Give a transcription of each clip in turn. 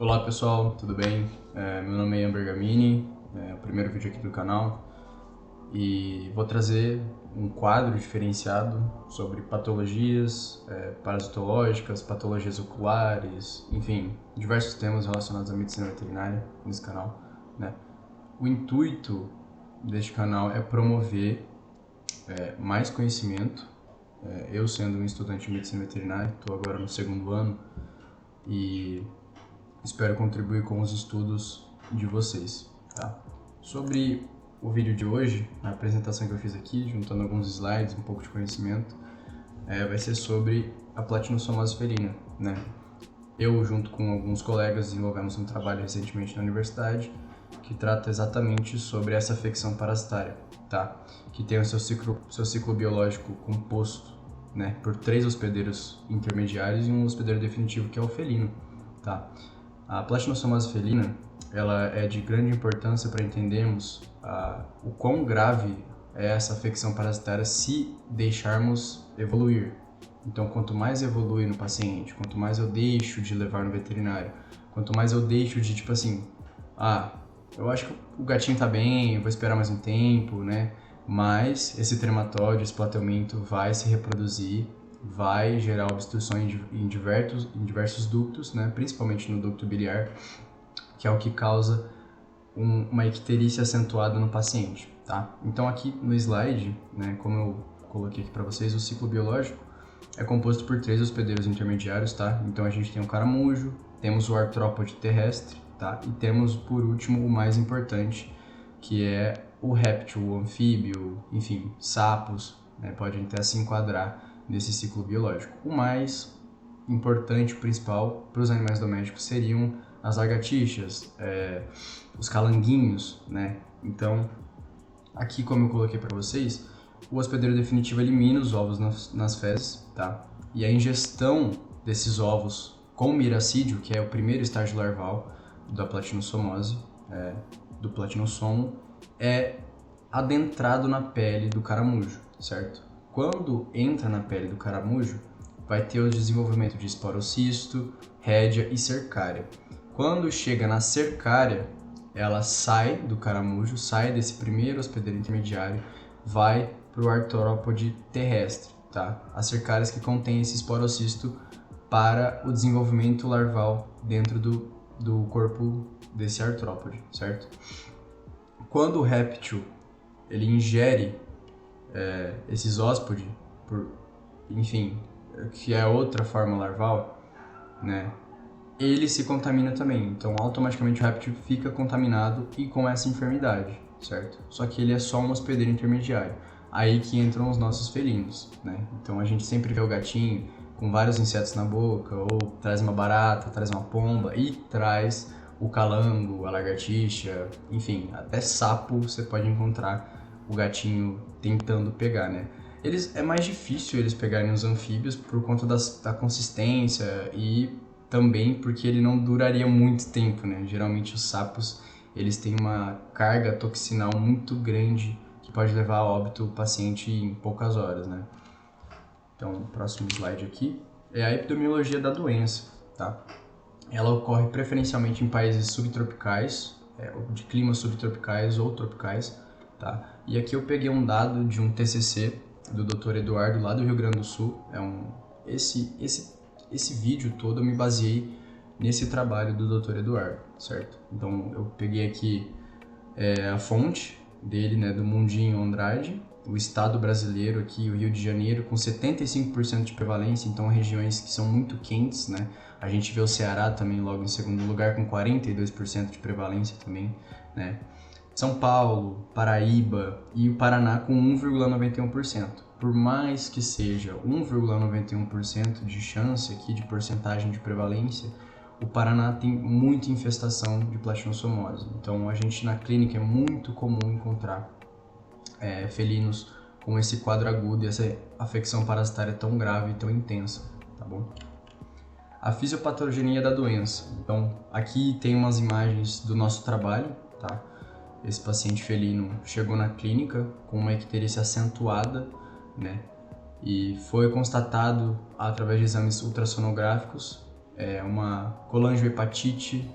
Olá pessoal, tudo bem? Meu nome é Ian Bergamini, é o primeiro vídeo aqui do canal e vou trazer um quadro diferenciado sobre patologias parasitológicas, patologias oculares, enfim, diversos temas relacionados à medicina veterinária nesse canal, né? O intuito deste canal é promover mais conhecimento. Eu sendo um estudante de medicina veterinária, estou agora no segundo ano e espero contribuir com os estudos de vocês, tá? Sobre o vídeo de hoje, a apresentação que eu fiz aqui, juntando alguns slides, um pouco de conhecimento, vai ser sobre a platinosomose felina, né? Eu, junto com alguns colegas, desenvolvemos um trabalho recentemente na universidade que trata exatamente sobre essa afecção parasitária, tá? Que tem o seu ciclo biológico composto, né, por 3 hospedeiros intermediários e um hospedeiro definitivo, que é o felino, tá? A platinosomose felina, ela é de grande importância para entendermos o quão grave é essa afecção parasitária se deixarmos evoluir. Então, quanto mais evolui no paciente, quanto mais eu deixo de levar no veterinário, quanto mais eu deixo de, tipo assim, eu acho que o gatinho tá bem, eu vou esperar mais um tempo, né? Mas esse trematóide, esse platelminto vai se reproduzir, vai gerar obstruções em diversos ductos, né? Principalmente no ducto biliar, que é o que causa uma icterícia acentuada no paciente, tá? Então aqui no slide, né, como eu coloquei aqui para vocês, o ciclo biológico é composto por 3 hospedeiros intermediários, tá? Então a gente tem o caramujo, temos o artrópode terrestre, tá? E temos, por último, o mais importante, que é o réptil, o anfíbio, enfim, sapos, né? Podem até se enquadrar nesse ciclo biológico. O mais importante, o principal, para os animais domésticos seriam as lagartixas, os calanguinhos, né? Então, aqui, como eu coloquei para vocês, o hospedeiro definitivo elimina os ovos nas fezes, tá? E a ingestão desses ovos com miracídio, que é o primeiro estágio larval da platinosomose, do platinossomo, é adentrado na pele do caramujo, certo? Quando entra na pele do caramujo, vai ter o desenvolvimento de esporocisto, rédea e cercária. Quando chega na cercária, ela sai do caramujo, sai desse primeiro hospedeiro intermediário, vai para o artrópode terrestre, tá? As cercárias que contêm esse esporocisto para o desenvolvimento larval dentro do corpo desse artrópode, certo? Quando o réptil ele ingere esses hóspedes, enfim, que é outra forma larval, né? Ele se contamina também, então automaticamente o réptil fica contaminado e com essa enfermidade, certo? Só que ele é só um hospedeiro intermediário. Aí que entram os nossos felinos, né? Então a gente sempre vê o gatinho com vários insetos na boca, ou traz uma barata, traz uma pomba e traz o calango, a lagartixa, enfim, até sapo você pode encontrar o gatinho tentando pegar, né? É mais difícil eles pegarem os anfíbios por conta da consistência e também porque ele não duraria muito tempo, né? Geralmente os sapos, eles têm uma carga toxinal muito grande que pode levar a óbito o paciente em poucas horas, né? Então, próximo slide aqui é a epidemiologia da doença, tá? Ela ocorre preferencialmente em países subtropicais, de climas subtropicais ou tropicais, tá? E aqui eu peguei um dado de um TCC do Dr. Eduardo, lá do Rio Grande do Sul. Esse vídeo todo eu me baseei nesse trabalho do Dr. Eduardo, certo? Então eu peguei aqui a fonte dele, né, do Mundinho Andrade, o estado brasileiro aqui, o Rio de Janeiro, com 75% de prevalência, então regiões que são muito quentes, né? A gente vê o Ceará também logo em segundo lugar, com 42% de prevalência também, né? São Paulo, Paraíba e o Paraná com 1,91%. Por mais que seja 1,91% de chance aqui de porcentagem de prevalência, o Paraná tem muita infestação de platinosomose. Então a gente na clínica é muito comum encontrar felinos com esse quadro agudo e essa afecção parasitária tão grave e tão intensa, tá bom? A fisiopatogenia da doença. Então aqui tem umas imagens do nosso trabalho, tá? Esse paciente felino chegou na clínica com uma icterícia acentuada, né? E foi constatado através de exames ultrassonográficos uma colangiohepatite,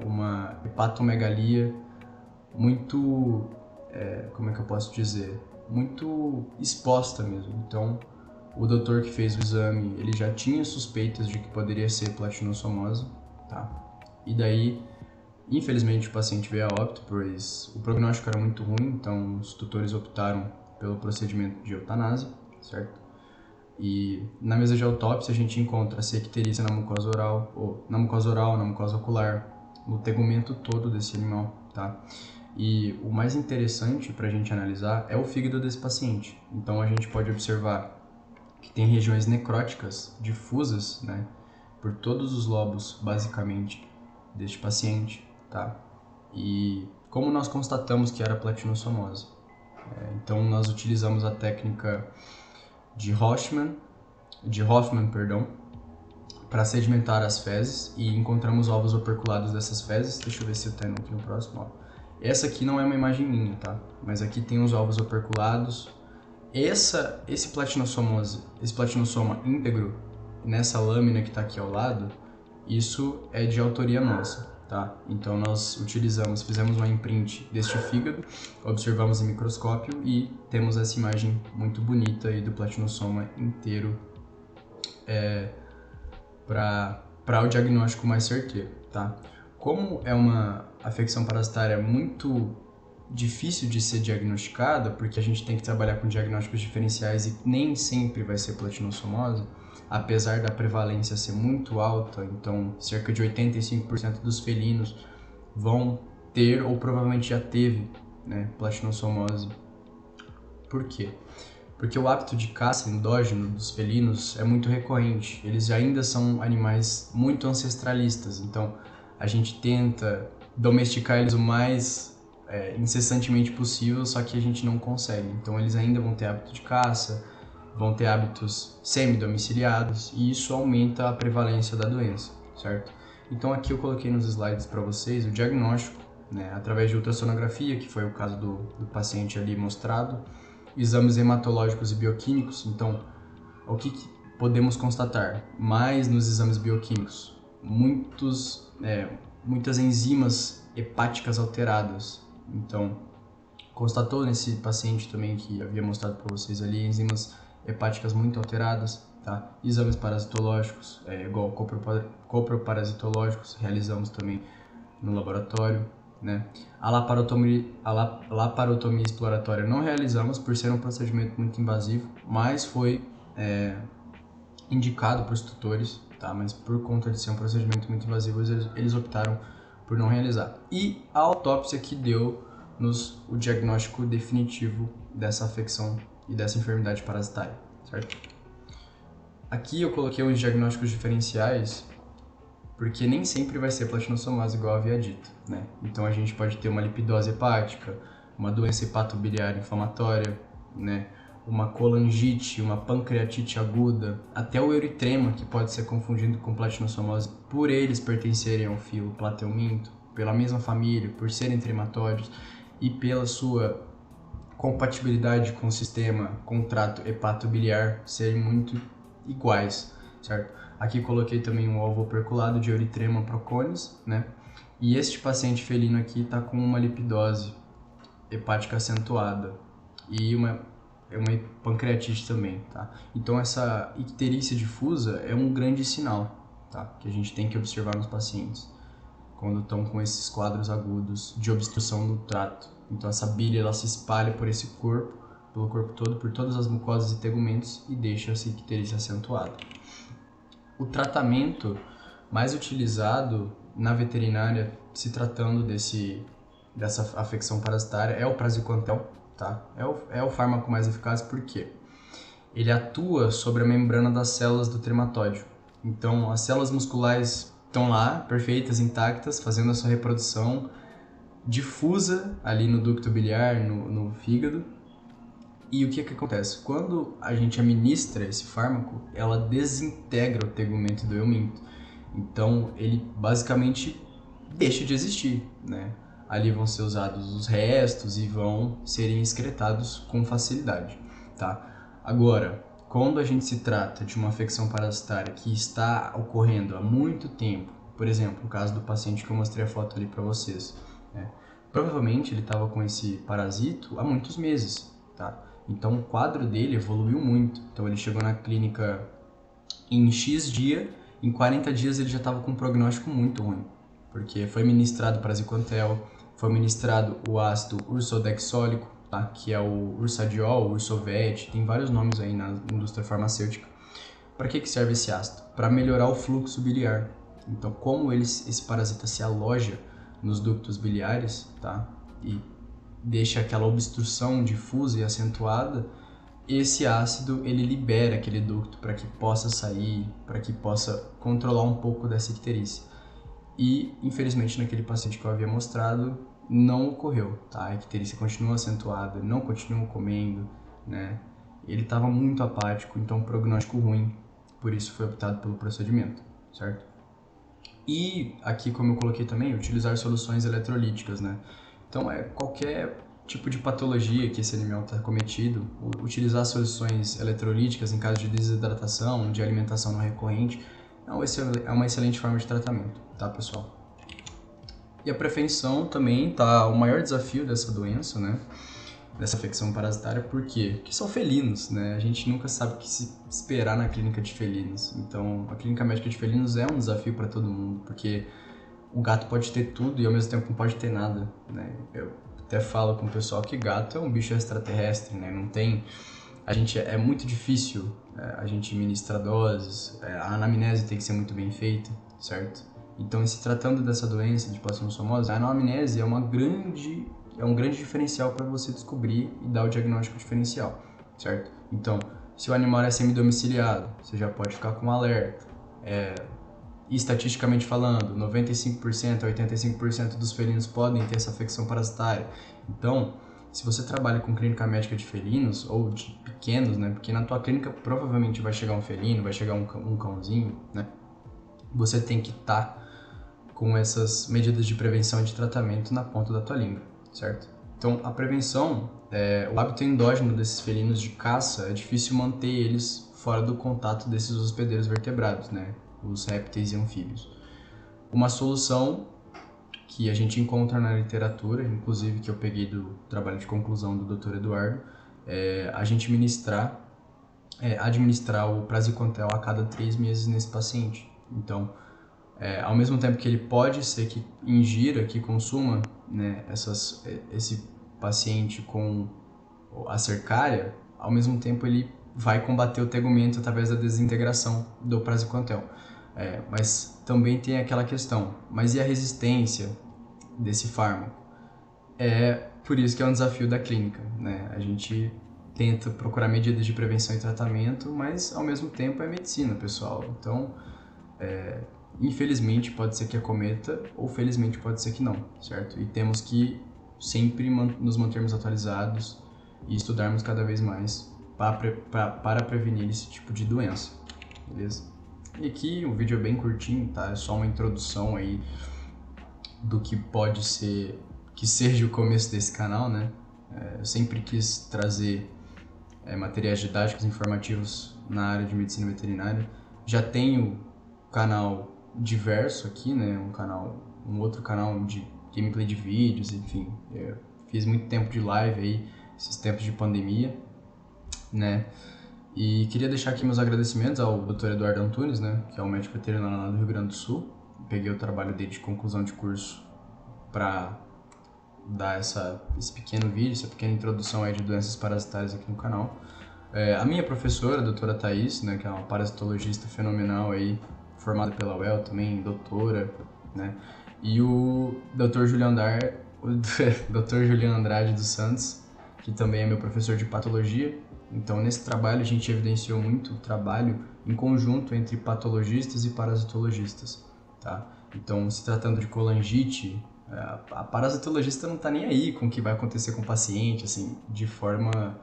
uma hepatomegalia muito, como é que eu posso dizer, muito exposta mesmo. Então, o doutor que fez o exame, ele já tinha suspeitas de que poderia ser platinossomose, tá? E daí, infelizmente, o paciente veio a óbito, pois o prognóstico era muito ruim, então os tutores optaram pelo procedimento de eutanásia, certo? E na mesa de autópsia a gente encontra a icterícia na mucosa oral, na mucosa ocular, no tegumento todo desse animal, tá? E o mais interessante para a gente analisar é o fígado desse paciente. Então a gente pode observar que tem regiões necróticas difusas, né, por todos os lobos, basicamente, deste paciente, tá? E como nós constatamos que era platinossomose? Então nós utilizamos a técnica de Hoffman, para sedimentar as fezes e encontramos ovos operculados dessas fezes. Deixa eu ver se eu tenho aqui no próximo. Ó. Essa aqui não é uma imagem minha, tá? Mas aqui tem os ovos operculados. Esse platinossoma íntegro, nessa lâmina que está aqui ao lado, isso é de autoria nossa, tá? Então nós fizemos um imprint deste fígado, observamos em microscópio e temos essa imagem muito bonita aí do platinossoma inteiro para o diagnóstico mais certeiro, tá? Como é uma afecção parasitária muito difícil de ser diagnosticada, porque a gente tem que trabalhar com diagnósticos diferenciais e nem sempre vai ser platinossomose, apesar da prevalência ser muito alta, então cerca de 85% dos felinos vão ter ou provavelmente já teve, né, platinossomose. Por quê? Porque o hábito de caça endógeno dos felinos é muito recorrente. Eles ainda são animais muito ancestralistas, então a gente tenta domesticar eles o mais incessantemente possível, só que a gente não consegue. Então eles ainda vão ter hábito de caça, vão ter hábitos semi-domiciliados e isso aumenta a prevalência da doença, certo? Então aqui eu coloquei nos slides para vocês o diagnóstico, né, através de ultrassonografia, que foi o caso do paciente ali mostrado, exames hematológicos e bioquímicos. Então, o que podemos constatar? Mais nos exames bioquímicos, muitas enzimas hepáticas alteradas. Então, constatou nesse paciente também que havia mostrado para vocês ali, enzimas hepáticas muito alteradas, tá? Exames parasitológicos, igual coproparasitológicos, realizamos também no laboratório, né? A laparotomia exploratória não realizamos por ser um procedimento muito invasivo, mas foi indicado para os tutores, tá? Mas por conta de ser um procedimento muito invasivo, eles optaram por não realizar. E a autópsia que deu-nos o diagnóstico definitivo dessa afecção e dessa enfermidade parasitária, certo? Aqui eu coloquei uns diagnósticos diferenciais, porque nem sempre vai ser platinossomose igual eu havia dito, né? Então a gente pode ter uma lipidose hepática, uma doença hepatobiliar inflamatória, né? Uma colangite, uma pancreatite aguda, até o euritrema, que pode ser confundido com platinossomose por eles pertencerem ao filo plateuminto, pela mesma família, por serem trematóides e pela sua compatibilidade com o sistema, com o trato hepatobiliar serem muito iguais, certo? Aqui coloquei também um ovo operculado de Erythrema proconis, né? E este paciente felino aqui está com uma lipidose hepática acentuada e uma pancreatite também, tá? Então essa icterícia difusa é um grande sinal, tá? Que a gente tem que observar nos pacientes quando estão com esses quadros agudos de obstrução do trato. Então essa bile ela se espalha por esse corpo, pelo corpo todo, por todas as mucosas e tegumentos e deixa essa icterícia acentuada. O tratamento mais utilizado na veterinária, se tratando dessa afecção parasitária, é o praziquantel, tá? É o fármaco mais eficaz porque ele atua sobre a membrana das células do trematóide. Então, as células musculares estão lá, perfeitas, intactas, fazendo a sua reprodução difusa ali no ducto biliar, no fígado. E o que acontece? Quando a gente administra esse fármaco, ela desintegra o tegumento do euminto. Então, ele basicamente deixa de existir, né? Ali vão ser usados os restos e vão serem excretados com facilidade, tá? Agora, quando a gente se trata de uma afecção parasitária que está ocorrendo há muito tempo, por exemplo, o caso do paciente que eu mostrei a foto ali para vocês, né? Provavelmente ele estava com esse parasito há muitos meses, tá? Então o quadro dele evoluiu muito. Então ele chegou na clínica em X dia, em 40 dias ele já estava com um prognóstico muito ruim, porque foi ministrado praziquantel, foi ministrado o ácido ursodexólico, tá? Que é o ursadiol, o ursovete, tem vários nomes aí na indústria farmacêutica. Para que serve esse ácido? Para melhorar o fluxo biliar. Então, como esse parasita se aloja nos ductos biliares, tá? E deixa aquela obstrução difusa e acentuada, esse ácido ele libera aquele ducto para que possa sair, para que possa controlar um pouco dessa icterícia. E, infelizmente, naquele paciente que eu havia mostrado, não ocorreu, tá? A icterícia continua acentuada, não continua comendo, né? Ele estava muito apático, então prognóstico ruim, por isso foi optado pelo procedimento, certo? E aqui, como eu coloquei também, utilizar soluções eletrolíticas, né? Então, qualquer tipo de patologia que esse animal está cometido, utilizar soluções eletrolíticas em caso de desidratação, de alimentação não recorrente, é uma excelente forma de tratamento, tá, pessoal? E a prevenção também tá o maior desafio dessa doença, né? Dessa afecção parasitária, por quê? Porque são felinos, né? A gente nunca sabe o que se esperar na clínica de felinos. Então, a clínica médica de felinos é um desafio para todo mundo, porque o gato pode ter tudo e ao mesmo tempo não pode ter nada, né? Eu até falo com o pessoal que gato é um bicho extraterrestre, né? Não tem... É muito difícil a gente ministrar doses, a anamnese tem que ser muito bem feita, certo? Então, se tratando dessa doença de Plasmodium, a anamnese é um grande diferencial para você descobrir e dar o diagnóstico diferencial, certo? Então, se o animal é semidomiciliado, você já pode ficar com um alerta. Estatisticamente falando, 95% a 85% dos felinos podem ter essa afecção parasitária. Então, se você trabalha com clínica médica de felinos ou de pequenos, né? Porque na tua clínica provavelmente vai chegar um felino, vai chegar um cãozinho, né? Você tem que estar com essas medidas de prevenção e de tratamento na ponta da tua língua, certo? Então, a prevenção, o hábito endógeno desses felinos de caça, é difícil manter eles fora do contato desses hospedeiros vertebrados, né? Os répteis e anfíbios. Uma solução que a gente encontra na literatura, inclusive que eu peguei do trabalho de conclusão do Dr. Eduardo, é a gente administrar o praziquantel a cada 3 meses nesse paciente. Então, ao mesmo tempo que ele pode ser que ingira, que consuma, né, esse paciente com a cercária, ao mesmo tempo ele vai combater o tegumento através da desintegração do praziquantel. Mas também tem aquela questão, mas e a resistência desse fármaco? Por isso que é um desafio da clínica, né? A gente tenta procurar medidas de prevenção e tratamento, mas ao mesmo tempo é medicina, pessoal. Então, infelizmente pode ser que acometa, ou felizmente pode ser que não, certo? E temos que sempre nos mantermos atualizados e estudarmos cada vez mais para prevenir esse tipo de doença, beleza? E aqui o vídeo é bem curtinho, tá? É só uma introdução aí do que pode ser, que seja o começo desse canal, né? Eu sempre quis trazer materiais didáticos informativos na área de medicina veterinária. Já tenho canal diverso aqui, né? Um outro canal de gameplay de vídeos, enfim. Eu fiz muito tempo de live aí, esses tempos de pandemia, né? E queria deixar aqui meus agradecimentos ao Dr. Eduardo Antunes, né? Que é um médico veterinário lá do Rio Grande do Sul. Peguei o trabalho dele de conclusão de curso para dar esse pequeno vídeo, essa pequena introdução aí de doenças parasitárias aqui no canal. A minha professora, a doutora Thaís, né, que é uma parasitologista fenomenal aí, formada pela UEL também, doutora, né? E o Dr. Julian Andrade dos Santos, que também é meu professor de patologia. Então, nesse trabalho, a gente evidenciou muito o trabalho em conjunto entre patologistas e parasitologistas, tá? Então, se tratando de colangite, a parasitologista não está nem aí com o que vai acontecer com o paciente, assim, de forma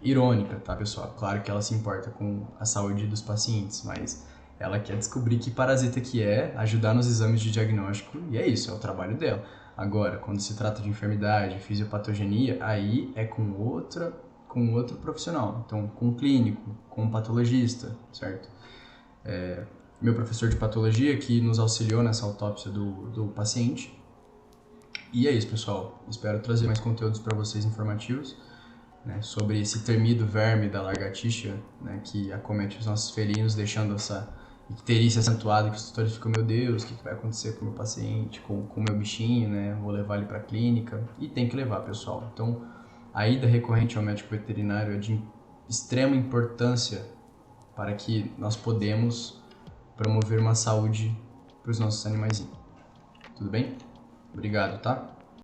irônica, tá, pessoal? Claro que ela se importa com a saúde dos pacientes, mas ela quer descobrir que parasita que ajudar nos exames de diagnóstico, e é isso, é o trabalho dela. Agora, quando se trata de enfermidade, fisiopatogenia, aí é com outra com outro profissional. Então, com um clínico, com um patologista, certo? Meu professor de patologia que nos auxiliou nessa autópsia do paciente. E é isso, pessoal. Espero trazer mais conteúdos para vocês informativos, né, sobre esse temido verme da lagartixa, né, que acomete os nossos felinos, deixando essa icterícia acentuada, que os tutores ficam, meu Deus, o que vai acontecer com o meu paciente, com o meu bichinho, né? Vou levar ele para a clínica. E tem que levar, pessoal. Então, a ida recorrente ao médico veterinário é de extrema importância para que nós podemos promover uma saúde para os nossos animaizinhos. Tudo bem? Obrigado, tá?